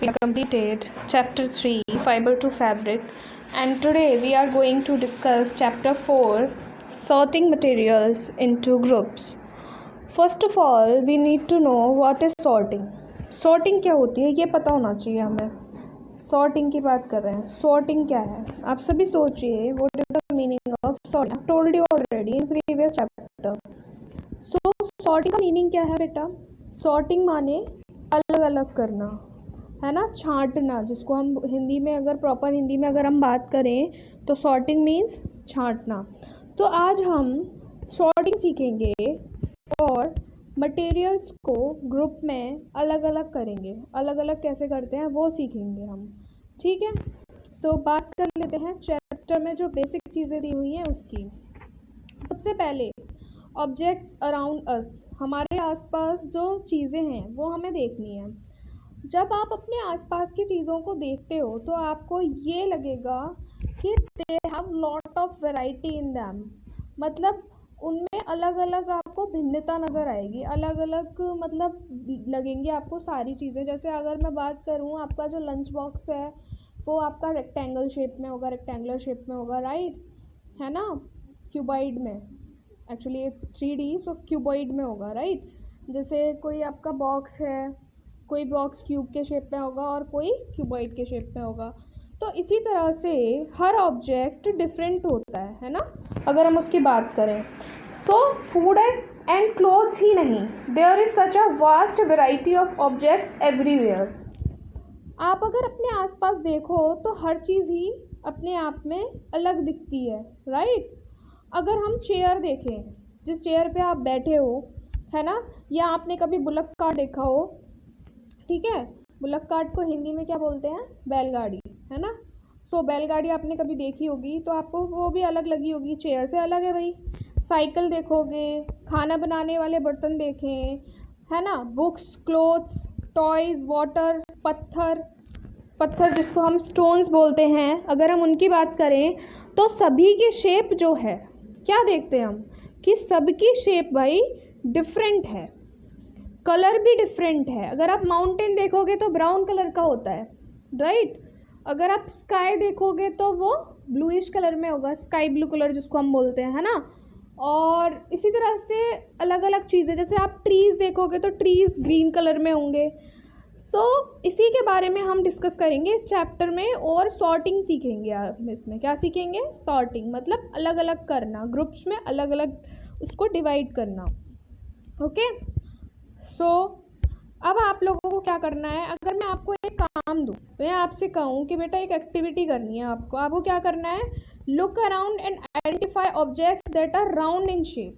we have completed chapter 3 fiber to fabric, and today we are going to discuss chapter 4 sorting materials into groups. First of all, we need to know what is sorting. Sorting क्या होती है ये पता होना चाहिए हमें. Sorting की बात कर रहे हैं. Sorting क्या है? आप सभी सोचिए, what is the meaning of sorting? I told you already in previous chapter. So sorting का meaning क्या है बेटा? Sorting माने अलग अलग करना, है ना, छांटना, जिसको हम हिंदी में अगर प्रॉपर हिंदी में अगर हम बात करें तो सॉर्टिंग मीन्स छांटना. तो आज हम सॉर्टिंग सीखेंगे और मटेरियल्स को ग्रुप में अलग अलग करेंगे. अलग अलग कैसे करते हैं वो सीखेंगे हम, ठीक है. सो बात कर लेते हैं चैप्टर में जो बेसिक चीज़ें दी हुई हैं उसकी. सबसे पहले ऑब्जेक्ट्स अराउंड अस, हमारे आसपास जो चीज़ें हैं वो हमें देखनी है. जब आप अपने आसपास की चीज़ों को देखते हो तो आपको ये लगेगा कि they have lot of variety in them, मतलब उनमें अलग अलग आपको भिन्नता नज़र आएगी. अलग अलग मतलब लगेंगी आपको सारी चीज़ें. जैसे अगर मैं बात करूँ, आपका जो लंच बॉक्स है वो आपका रेक्टेंगल शेप में होगा, रेक्टेंगुलर शेप में होगा, राइट, है ना, क्यूबॉइड में, actually it's 3D, so cuboid में होगा, राइट. जैसे कोई आपका बॉक्स है, कोई बॉक्स क्यूब के शेप में होगा और कोई क्यूबॉइड के शेप में होगा. तो इसी तरह से हर ऑब्जेक्ट डिफरेंट होता है ना, अगर हम उसकी बात करें. सो फूड एंड क्लोथ्स ही नहीं, there is such a vast variety of objects everywhere. आप अगर अपने आसपास देखो तो हर चीज़ ही अपने आप में अलग दिखती है, राइट. अगर हम चेयर देखें, जिस चेयर पे आप बैठे हो, है ना, या आपने कभी बुलक कार्ट देखा हो, ठीक है. बुलक कार्ट को हिंदी में क्या बोलते हैं? बैलगाड़ी, है ना. सो बैलगाड़ी आपने कभी देखी होगी तो आपको वो भी अलग लगी होगी, चेयर से अलग है भाई. साइकिल देखोगे, खाना बनाने वाले बर्तन देखें, है ना, बुक्स, क्लोथ्स, टॉयज़, वाटर, पत्थर जिसको हम स्टोन्स बोलते हैं, अगर हम उनकी बात करें तो सभी की शेप जो है, क्या देखते हैं हम कि सबकी शेप भाई डिफरेंट है, कलर भी डिफरेंट है. अगर आप माउंटेन देखोगे तो ब्राउन कलर का होता है, राइट. अगर आप स्काई देखोगे तो वो ब्लूइश कलर में होगा, स्काई ब्लू कलर जिसको हम बोलते हैं, है ना. और इसी तरह से अलग अलग चीज़ें, जैसे आप ट्रीज़ देखोगे तो ट्रीज़ ग्रीन कलर में होंगे. सो इसी के बारे में हम डिस्कस करेंगे इस चैप्टर में. और सॉर्टिंग सीखेंगे आप इसमें. क्या सीखेंगे? सॉर्टिंग, मतलब अलग अलग करना, ग्रुप्स में अलग अलग उसको डिवाइड करना, ओके. सो अब आप लोगों को क्या करना है, अगर मैं आपको एक काम दूँ तो मैं आपसे कहूँ कि बेटा एक एक्टिविटी करनी है आपको क्या करना है? Look around and identify objects that are round in shape.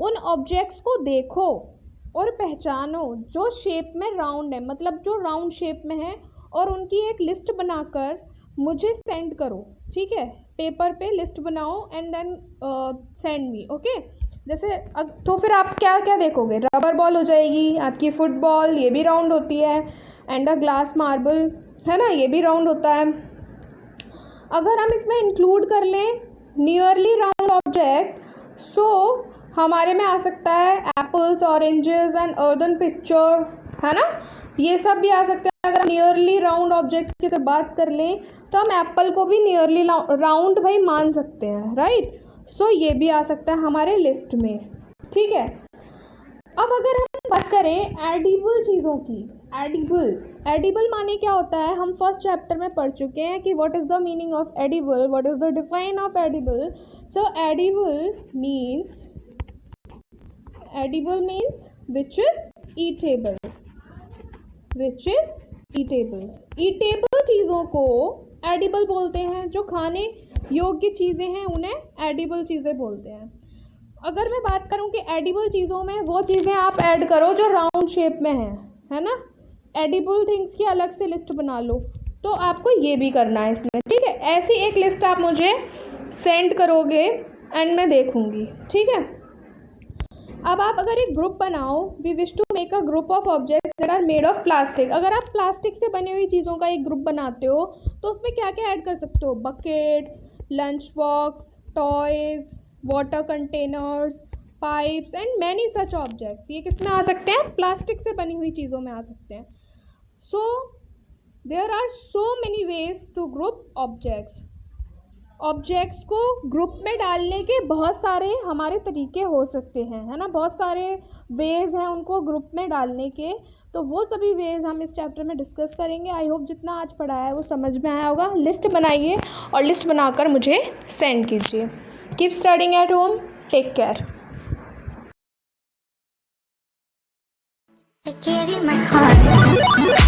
उन ऑब्जेक्ट्स को देखो और पहचानो जो शेप में राउंड है, मतलब जो राउंड शेप में है, और उनकी एक लिस्ट बनाकर मुझे सेंड करो, ठीक है. पेपर पे लिस्ट बनाओ and then send me, okay. जैसे तो फिर आप क्या क्या देखोगे? रबर बॉल हो जाएगी आपकी, फुटबॉल, ये भी राउंड होती है, एंड अ ग्लास मार्बल, है ना, ये भी राउंड होता है. अगर हम इसमें इंक्लूड कर लें नियरली राउंड ऑब्जेक्ट, सो हमारे में आ सकता है apples, oranges and earthen picture, है ना, ये सब भी आ सकते हैं. अगर हम नियरली राउंड ऑब्जेक्ट की अगर बात कर लें तो हम एप्पल को भी नियरली राउंड भाई मान सकते हैं, राइट. सो ये भी आ सकता है हमारे लिस्ट में, ठीक है. अब अगर हम बात करें एडिबल चीज़ों की, एडिबल माने क्या होता है? हम फर्स्ट चैप्टर में पढ़ चुके हैं कि what is the meaning of edible, what is the define of edible. So edible means which is eatable, eatable चीज़ों को एडिबल बोलते हैं. जो खाने योग्य चीज़ें हैं उन्हें एडिबल चीज़ें बोलते हैं. अगर मैं बात करूं कि एडिबल चीज़ों में वो चीज़ें आप ऐड करो जो राउंड शेप में है ना. एडिबल थिंग्स की अलग से लिस्ट बना लो. तो आपको ये भी करना है इसमें, ठीक है. ऐसी एक लिस्ट आप मुझे सेंड करोगे एंड मैं देखूंगी, ठीक है. अब आप अगर एक ग्रुप बनाओ, we wish to make a group of objects that are made of plastic. अगर आप प्लास्टिक से बनी हुई चीज़ों का एक ग्रुप बनाते हो तो उसमें क्या क्या ऐड कर सकते हो? Buckets, lunch box, toys, water containers, pipes and many such objects. ये किस में आ सकते हैं? प्लास्टिक से बनी हुई चीज़ों में आ सकते हैं. So there are so many ways to group objects. Objects को ग्रुप में डालने के बहुत सारे हमारे तरीके हो सकते हैं, है ना, बहुत सारे वेज हैं उनको ग्रुप में डालने के। तो वो सभी वेज हम इस चैप्टर में डिस्कस करेंगे। आई होप जितना आज पढ़ाया है वो समझ में आया होगा। लिस्ट बनाइए और लिस्ट बनाकर मुझे सेंड कीजिए। Keep studying at home, take care. I gave you my heart.